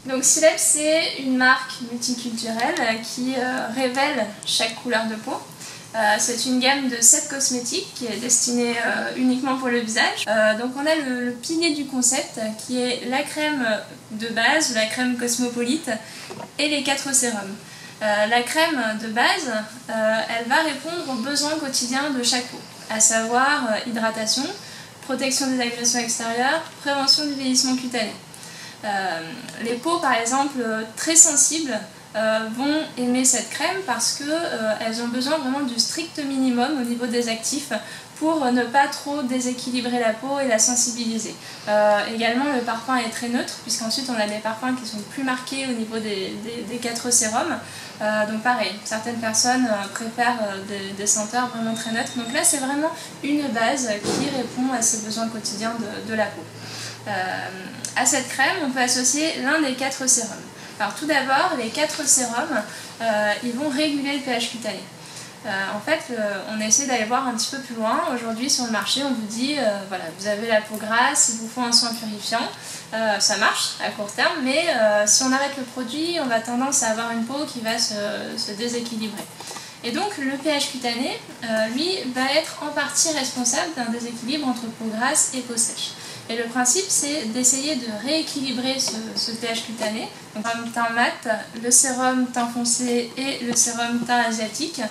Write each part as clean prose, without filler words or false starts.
Donc Sileps, c'est une marque multiculturelle qui révèle chaque couleur de peau. C'est une gamme de 7 cosmétiques qui est destinée uniquement pour le visage. Donc on a le pilier du concept qui est la crème de base, la crème cosmopolite et les 4 sérums. La crème de base, elle va répondre aux besoins quotidiens de chaque peau, à savoir hydratation, protection des agressions extérieures, prévention du vieillissement cutané. Les peaux par exemple très sensibles vont aimer cette crème parce qu'elles ont besoin vraiment du strict minimum au niveau des actifs pour ne pas trop déséquilibrer la peau et la sensibiliser. Également le parfum est très neutre puisqu'ensuite on a des parfums qui sont plus marqués au niveau des 4 sérums. Donc pareil, certaines personnes préfèrent des senteurs vraiment très neutres. Donc là c'est vraiment une base qui répond à ces besoins quotidiens de la peau. À cette crème, on peut associer l'un des 4 sérums. Alors tout d'abord, les 4 sérums, ils vont réguler le pH cutané. En fait, on essaie d'aller voir un petit peu plus loin. Aujourd'hui, sur le marché, on vous dit, voilà, vous avez la peau grasse, il vous faut un soin purifiant. Ça marche à court terme, mais si on arrête le produit, on va tendance à avoir une peau qui va se déséquilibrer. Et donc le pH cutané, lui, va être en partie responsable d'un déséquilibre entre peau grasse et peau sèche. Et le principe, c'est d'essayer de rééquilibrer ce pH cutané. Donc, le sérum teint mat, le sérum teint foncé et le sérum teint asiatique.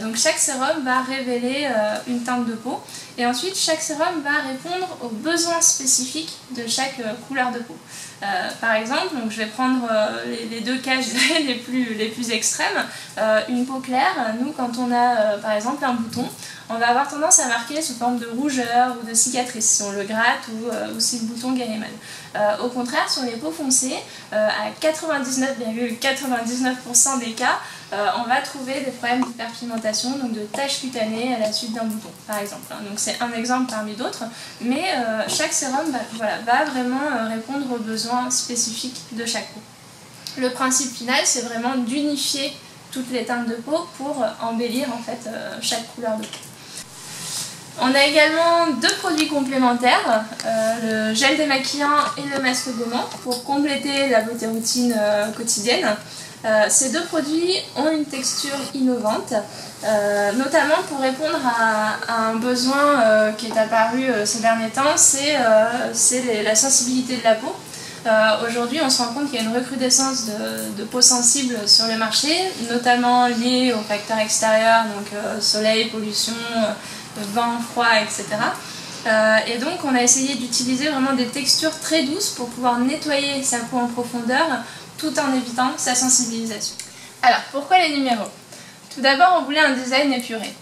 Donc chaque sérum va révéler une teinte de peau. Et ensuite, chaque sérum va répondre aux besoins spécifiques de chaque couleur de peau. Par exemple, donc je vais prendre les 2 cas je dirais, les plus extrêmes. Une peau claire, nous quand on a par exemple un bouton, on va avoir tendance à marquer sous forme de rougeur ou de cicatrice si on le gratte ou si le bouton guérit mal. Au contraire, sur les peaux foncées, à 99,99% des cas, on va trouver des problèmes d'hyperpigmentation, donc de taches cutanées à la suite d'un bouton, par exemple. Donc c'est un exemple parmi d'autres, mais chaque sérum va vraiment répondre aux besoins spécifiques de chaque peau. Le principe final, c'est vraiment d'unifier toutes les teintes de peau pour embellir en fait chaque couleur de peau. On a également 2 produits complémentaires, le gel démaquillant et le masque gommant pour compléter la beauté routine quotidienne. Ces 2 produits ont une texture innovante, notamment pour répondre à un besoin qui est apparu ces derniers temps, c'est la sensibilité de la peau. Aujourd'hui, on se rend compte qu'il y a une recrudescence de peaux sensibles sur le marché, notamment liée aux facteurs extérieurs, donc soleil, pollution, vent, froid, etc. Et donc on a essayé d'utiliser vraiment des textures très douces pour pouvoir nettoyer sa peau en profondeur tout en évitant sa sensibilisation. Alors pourquoi les numéros? Tout d'abord on voulait un design épuré.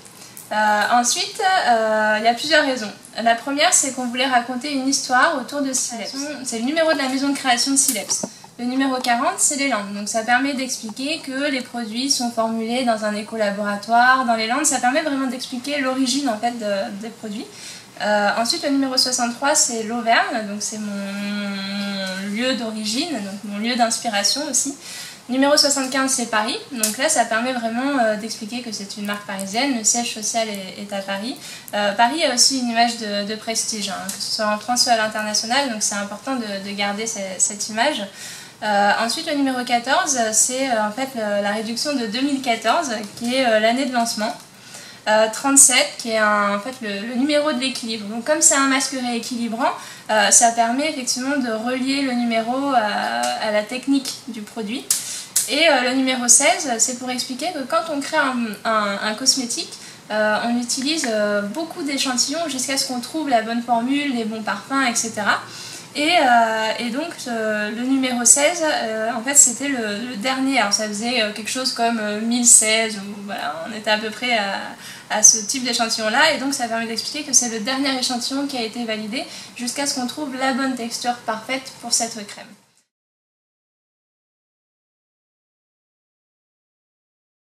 Ensuite il y a plusieurs raisons. La première c'est qu'on voulait raconter une histoire autour de Sileps. C'est le numéro de la maison de création de Sileps. Le numéro 40, c'est les landes, donc ça permet d'expliquer que les produits sont formulés dans un éco-laboratoire, dans les landes, ça permet vraiment d'expliquer l'origine en fait des produits. Ensuite, le numéro 63, c'est l'Auvergne, donc c'est mon lieu d'origine, donc mon lieu d'inspiration aussi. Numéro 75, c'est Paris, donc là ça permet vraiment d'expliquer que c'est une marque parisienne, le siège social est à Paris. Paris a aussi une image de prestige, hein, que ce soit en France ou à l'international, donc c'est important de garder cette image. Ensuite le numéro 14 c'est en fait la réduction de 2014 qui est l'année de lancement. 37 qui est en fait le numéro de l'équilibre. Donc comme c'est un masque rééquilibrant, ça permet effectivement de relier le numéro à la technique du produit. Et le numéro 16 c'est pour expliquer que quand on crée un cosmétique, on utilise beaucoup d'échantillons jusqu'à ce qu'on trouve la bonne formule, les bons parfums, etc. Et donc le numéro 16, en fait c'était le dernier, alors ça faisait quelque chose comme 1016, ou voilà, on était à peu près à ce type d'échantillon là, et donc ça permet d'expliquer que c'est le dernier échantillon qui a été validé jusqu'à ce qu'on trouve la bonne texture parfaite pour cette crème.